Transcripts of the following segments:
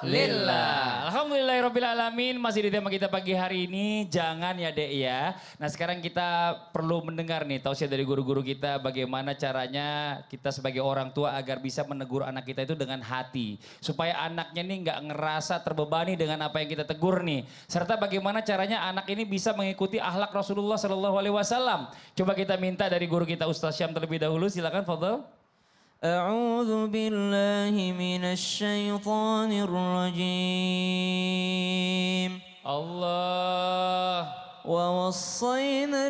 lillah. Alhamdulillahirabbil alamin. Masih di tema kita pagi hari ini, jangan ya Dek ya. Nah sekarang kita perlu mendengar nih tausiah dari guru-guru kita bagaimana caranya kita sebagai orang tua agar bisa menegur anak kita itu dengan hati. Supaya anaknya nih nggak ngerasa terbebani dengan apa yang kita tegur nih. Serta bagaimana caranya anak ini bisa mengikuti akhlak Rasulullah SAW. Coba kita minta dari guru kita Ustaz Syam terlebih dahulu, silakan Fadl. أعوذ بالله من الشيطان الرجيم Allah. ووصينا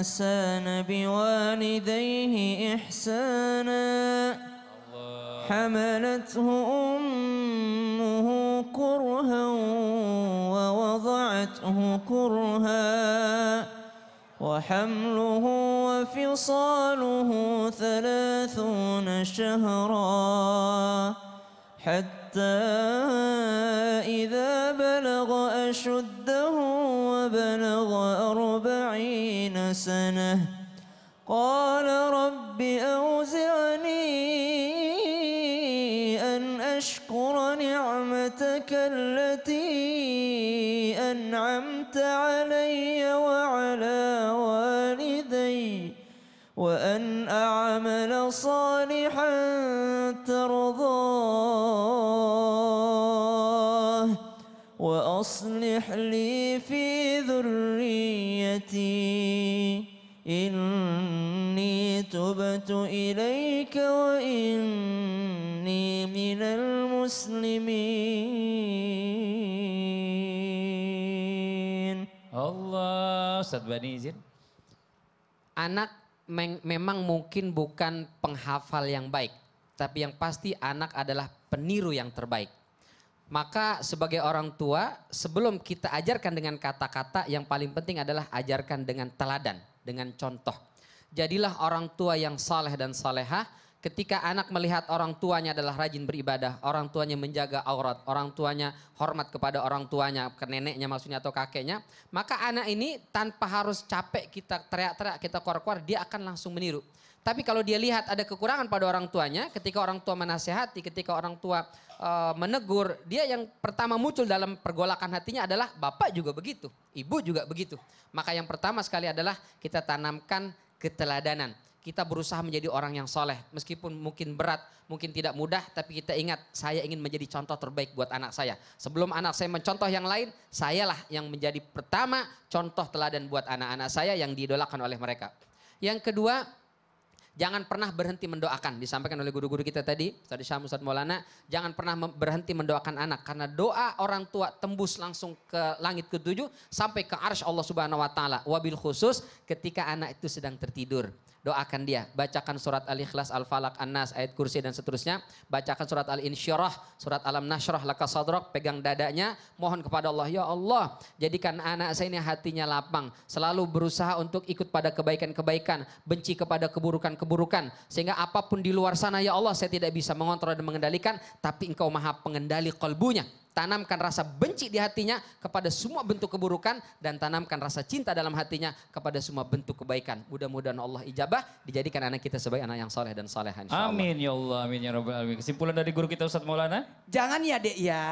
الإنسان بوالديه إحسانا حملته أمه كرها ووضعته كرها وحمله وفصاله 30 شهرا حتى إذا بلغ أشده وبلغ 40 سنة قال رب أوزعني أن أشكر نعمتك التي أنعمت علي وعلى والدي وأن أعمل صالحا ترضاه وأصلح لي في ذريتي إني تبت إليك وإني من المسلمين. Allah. Ustaz Bani izin. Anak memang mungkin bukan penghafal yang baik, tapi yang pasti anak adalah peniru yang terbaik. Maka sebagai orang tua, sebelum kita ajarkan dengan kata-kata, yang paling penting adalah ajarkan dengan teladan, dengan contoh. Jadilah orang tua yang saleh dan salehah. Ketika anak melihat orang tuanya adalah rajin beribadah, orang tuanya menjaga aurat, orang tuanya hormat kepada orang tuanya, ke neneknya maksudnya atau kakeknya, maka anak ini tanpa harus capek kita teriak-teriak, kita keluar-keluar, dia akan langsung meniru. Tapi kalau dia lihat ada kekurangan pada orang tuanya, ketika orang tua menasehati, ketika orang tua menegur, dia yang pertama muncul dalam pergolakan hatinya adalah bapak juga begitu, ibu juga begitu. Maka yang pertama sekali adalah kita tanamkan keteladanan. Kita berusaha menjadi orang yang soleh. Meskipun mungkin berat, mungkin tidak mudah. Tapi kita ingat, saya ingin menjadi contoh terbaik buat anak saya. Sebelum anak saya mencontoh yang lain, sayalah yang menjadi pertama contoh teladan buat anak-anak saya yang diidolakan oleh mereka. Yang kedua, jangan pernah berhenti mendoakan. Disampaikan oleh guru-guru kita tadi, Ustaz Syam, Ustaz Maulana. Jangan pernah berhenti mendoakan anak. Karena doa orang tua tembus langsung ke langit ke-7 sampai ke arsy Allah Subhanahu Wa Taala. Wabil khusus ketika anak itu sedang tertidur. Doakan dia, bacakan surat Al-Ikhlas, Al-Falaq, An-Nas, ayat kursi dan seterusnya. Bacakan surat Al-Insyirah, surat Alam Nashrah, Laka Sadrak, pegang dadanya. Mohon kepada Allah, ya Allah jadikan anak saya ini hatinya lapang. Selalu berusaha untuk ikut pada kebaikan-kebaikan, benci kepada keburukan-keburukan. Sehingga apapun di luar sana ya Allah saya tidak bisa mengontrol dan mengendalikan. Tapi engkau maha pengendali qalbunya. Tanamkan rasa benci di hatinya kepada semua bentuk keburukan dan tanamkan rasa cinta dalam hatinya kepada semua bentuk kebaikan. Mudah-mudahan Allah ijabah, dijadikan anak kita sebagai anak yang soleh dan soleha insyaallah. Amin ya Allah, amin ya rabbal alamin. Kesimpulan dari guru kita Ustaz Maulana? Jangan ya Dek ya,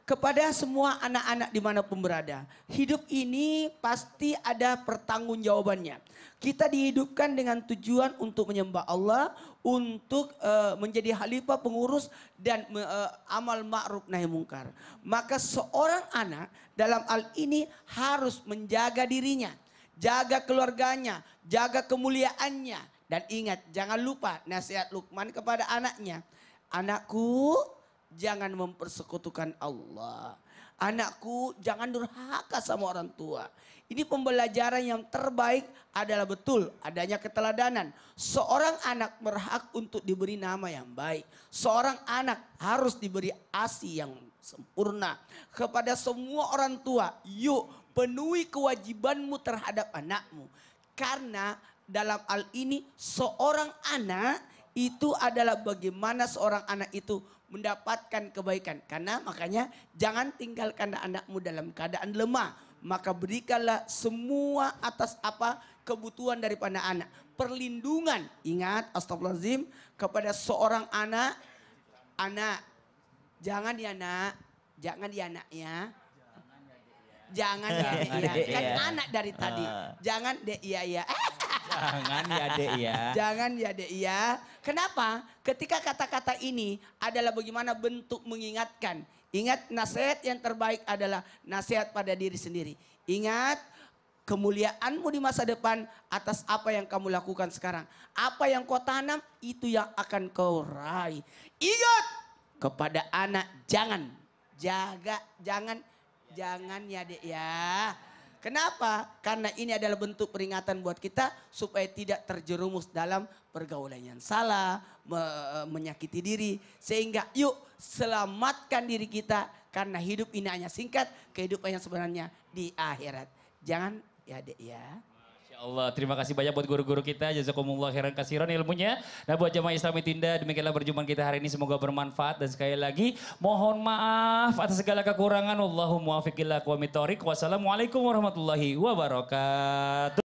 kepada semua anak-anak dimanapun berada. Hidup ini pasti ada pertanggungjawabannya. Kita dihidupkan dengan tujuan untuk menyembah Allah, untuk menjadi khalifah pengurus dan amal ma'ruf nahi mungkar. Maka seorang anak dalam hal ini harus menjaga dirinya, jaga keluarganya, jaga kemuliaannya. Dan ingat, jangan lupa nasihat Luqman kepada anaknya. Anakku, jangan mempersekutukan Allah. Anakku, jangan durhaka sama orang tua. Ini pembelajaran yang terbaik adalah betul adanya keteladanan. Seorang anak berhak untuk diberi nama yang baik. Seorang anak harus diberi ASI yang sempurna. Kepada semua orang tua, yuk penuhi kewajibanmu terhadap anakmu. Karena dalam hal ini seorang anak itu adalah bagaimana seorang anak itu mendapatkan kebaikan. Karena makanya jangan tinggalkan anakmu dalam keadaan lemah. Maka berikanlah semua atas apa kebutuhan daripada anak. Perlindungan, ingat astagfirullahaladzim, kepada seorang anak Jangan ya nak. Jangan ya nak ya. Jangan ya dek Jangan, ya. Dek, Kan ya. anak dari tadi. Jangan dek ya ya. Jangan ya dek ya. Jangan ya dek ya. Kenapa? Ketika kata-kata ini adalah bagaimana bentuk mengingatkan. Ingat nasihat yang terbaik adalah nasihat pada diri sendiri. Ingat kemuliaanmu di masa depan atas apa yang kamu lakukan sekarang. Apa yang kau tanam itu yang akan kau raih. Ingat kepada anak jangan. Jangan ya dek ya. Kenapa? Karena ini adalah bentuk peringatan buat kita supaya tidak terjerumus dalam pergaulan yang salah, menyakiti diri. Sehingga yuk selamatkan diri kita karena hidup ini hanya singkat, kehidupan yang sebenarnya di akhirat. Jangan ya dek ya. Masya Allah, terima kasih banyak buat guru-guru kita. Jazakumullah khairan kasiran ilmunya. Nah buat jamaah Islami Tinda, demikianlah perjumpaan kita hari ini. Semoga bermanfaat. Dan sekali lagi, mohon maaf atas segala kekurangan. Allahumma muwaffiq ila aqwamit thoriq. Wassalamualaikum warahmatullahi wabarakatuh.